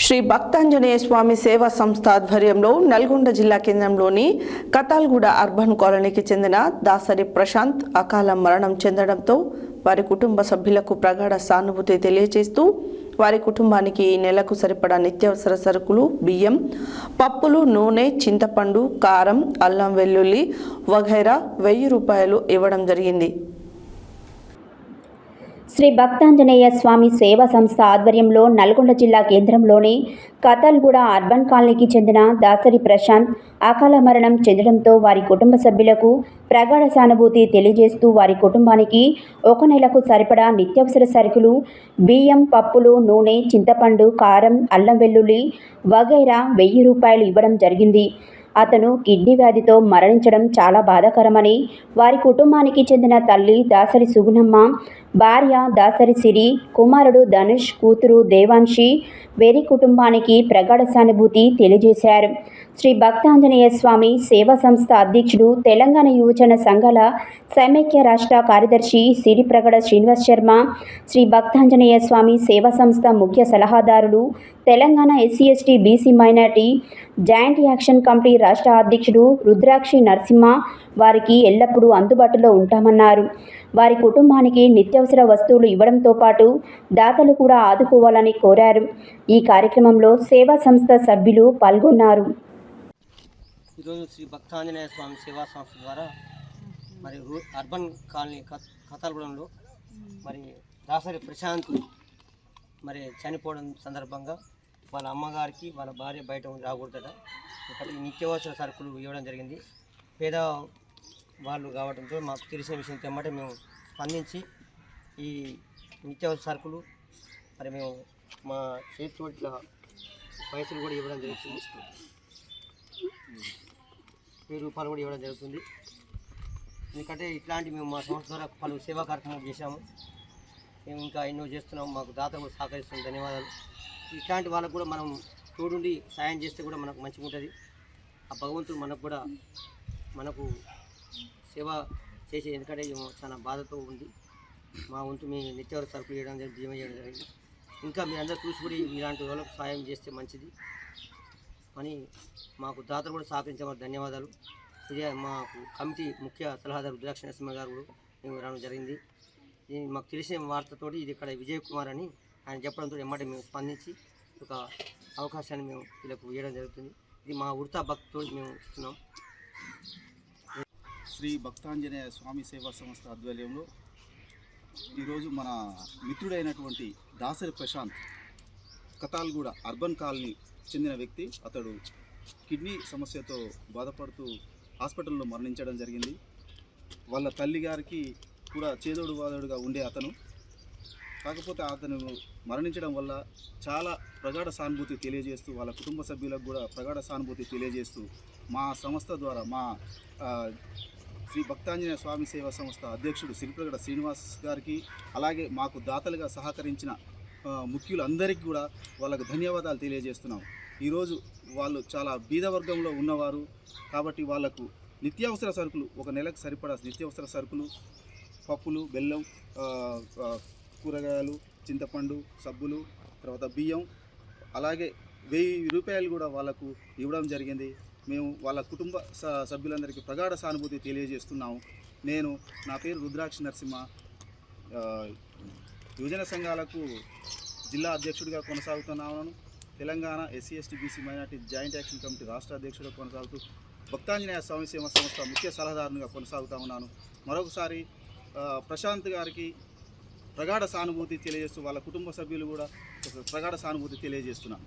శ్రీ భక్తాంజనేయ స్వామి సేవా సంస్థ ఆధ్వర్యంలో నల్గొండ జిల్లా కేంద్రంలోని కతాల్గూడ అర్బన్ కాలనీకి చెందిన దాసరి ప్రశాంత్ అకాల మరణం చెందడంతో వారి కుటుంబ సభ్యులకు ప్రగాఢ సానుభూతి తెలియజేస్తూ వారి కుటుంబానికి ఈ నెలకు సరిపడా నిత్యావసర సరుకులు, బియ్యం, పప్పులు, నూనె, చింతపండు, కారం, అల్లం వెల్లుల్లి వగైరా 1000 రూపాయలు ఇవ్వడం జరిగింది. శ్రీ భక్తాంజనేయ స్వామి సేవా సంస్థ ఆధ్వర్యంలో నల్గొండ జిల్లా కేంద్రంలోని కతాల్గూడ అర్బన్ కాలనీకి చెందిన దాసరి ప్రశాంత్ అకాల మరణం చెందడంతో వారి కుటుంబ సభ్యులకు ప్రగాఢ సానుభూతి తెలియజేస్తూ వారి కుటుంబానికి 1 నెలకు సరిపడా నిత్యావసర సరుకులు, బియ్యం, పప్పులు, నూనె, చింతపండు, కారం, అల్లం వెల్లుల్లి వగైరా 1000 రూపాయలు ఇవ్వడం జరిగింది. అతను కిడ్నీ వ్యాధితో మరణించడం చాలా బాధాకరమని, వారి కుటుంబానికి చెందిన తల్లి దాసరి సుగుణమ్మ, భార్య దాసరి సిరి, కుమారుడు ధనుష్, కూతురు దేవాన్షి వీరి కుటుంబానికి ప్రగాఢ సానుభూతి తెలియజేశారు. శ్రీ భక్తాంజనేయ స్వామి సేవా సంస్థ అధ్యక్షుడు, తెలంగాణ యువజన సంఘాల సమైక్య రాష్ట్ర కార్యదర్శి సిరిప్రగడ శ్రీనివాస్ శర్మ, శ్రీ భక్తాంజనేయ స్వామి సేవా సంస్థ ముఖ్య సలహాదారులు, Telangana SC/ST BC minority joint action committee రాష్ట్ర అధ్యక్షుడు రుద్రాక్షి నరసింహ వారికి ఎల్లప్పుడూ అందుబాటులో ఉంటామన్నారు. వారి కుటుంబానికి నిత్యావసర వస్తువులు ఇవ్వడంతో పాటు దాతలు కూడా ఆదుకోవాలని కోరారు. ఈ కార్యక్రమంలో సేవా సంస్థ సభ్యులు పాల్గొన్నారు. ఈరోజు శ్రీ భక్తాంజనేయ స్వామి సేవా సంస్థ ద్వారా మరి అర్బన్ కాలనీ కతాల్గూడెంలో మరి దాసరి ప్రశాంత్ మరి చనిపోవడం సందర్భంగా వాళ్ళ అమ్మగారికి వాళ్ళ భార్య బయట రాకూడదట ఇక్కడ నిత్యావసర సరుకులు ఇవ్వడం జరిగింది. పేద వాళ్ళు కావడంతో మాకు తెలిసిన విషయం తెమ్మటే మేము స్పందించి ఈ నిత్యావసర సరుకులు మరి మేము మా చేతితో ఇట్లా పైసలు కూడా ఇవ్వడం జరుగుతుంది. 1000 రూపాయలు కూడా ఇవ్వడం జరుగుతుంది. ఎందుకంటే ఇట్లాంటి మేము మా సంస్థ ద్వారా పలు సేవా కార్యక్రమాలు చేశాము. మేము ఇంకా ఎన్నో చేస్తున్నాము. మాకు దాత కూడా సహకరిస్తుంది. ధన్యవాదాలు. ఇట్లాంటి వాళ్ళకు కూడా మనం తోడుండి సాయం చేస్తే కూడా మనకు మంచిగా ఉంటుంది. ఆ భగవంతుడు మనకు సేవ చేసే, ఎందుకంటే చాలా బాధతో ఉంది. మా వంతు మీ నిత్యావసర సరుకులు ఇవ్వడం జరిగింది, బియ్యం ఇవ్వడం జరిగింది. ఇంకా మీ అందరూ చూసి కూడా ఇలాంటి వాళ్ళకు సాయం చేస్తే మంచిది అని మాకు దాతలు కూడా సహకరించే ధన్యవాదాలు. ఇదే మాకు కమిటీ ముఖ్య సలహాదారు రుద్రాక్షి నరసింహ గారు కూడా మేము రావడం జరిగింది. ఇది మాకు తెలిసిన వార్తతోటి ఇది ఇక్కడ విజయ్ కుమార్ అని ఆయన చెప్పడంతో ఎమ్మటే మేము స్పందించి ఒక అవకాశాన్ని మేము వీళ్ళకు ఇవ్వడం జరుగుతుంది. ఇది మా ఉడతా భక్తితో మేము ఇస్తున్నాం. శ్రీ భక్తాంజనేయ స్వామి సేవా సంస్థ ఆధ్వర్యంలో ఈరోజు మన మిత్రుడైనటువంటి దాసరి ప్రశాంత్ కతాల్గూడ అర్బన్ కాలనీ చెందిన వ్యక్తి, అతడు కిడ్నీ సమస్యతో బాధపడుతూ హాస్పిటల్లో మరణించడం జరిగింది. వాళ్ళ తల్లి గారికి కూడా చేదోడు వాదోడుగా ఉండే అతను, కాకపోతే అతను మరణించడం వల్ల చాలా ప్రగాఢ సానుభూతి తెలియజేస్తూ వాళ్ళ కుటుంబ సభ్యులకు కూడా ప్రగాఢ సానుభూతి తెలియజేస్తూ మా సంస్థ ద్వారా మా శ్రీ భక్తాంజనేయ స్వామి సేవా సంస్థ అధ్యక్షుడు సిరిప్రగడ శ్రీనివాస్ గారికి, అలాగే మాకు దాతలుగా సహకరించిన ముఖ్యులందరికీ కూడా వాళ్ళకు ధన్యవాదాలు తెలియజేస్తున్నాం. ఈరోజు వాళ్ళు చాలా బీద వర్గంలో ఉన్నవారు కాబట్టి వాళ్లకు నిత్యావసర సరుకులు 1 నెలకు సరిపడా నిత్యావసర సరుకులు, పప్పులు, బెల్లం, కూరగాయలు, చింతపండు, సబ్బులు, తర్వాత బియ్యం, అలాగే 1000 రూపాయలు కూడా వాళ్ళకు ఇవ్వడం జరిగింది. మేము వాళ్ళ కుటుంబ సభ్యులందరికీ ప్రగాఢ సానుభూతి తెలియజేస్తున్నాము. నా పేరు రుద్రాక్షి నరసింహ, యువజన సంఘాలకు జిల్లా అధ్యక్షుడిగా కొనసాగుతున్నాను. Telangana SC/ST BC minority joint action committee రాష్ట్ర అధ్యక్షుడిగా కొనసాగుతూ భక్తాంజనేయ స్వామి సేవా సంస్థ ముఖ్య సలహాదారునిగా కొనసాగుతూ ఉన్నాను. మరొకసారి ప్రశాంత్ గారికి ప్రగాఢ సానుభూతి తెలియజేస్తూ వాళ్ళ కుటుంబ సభ్యులు కూడా ప్రగాఢ సానుభూతి తెలియజేస్తున్నాను.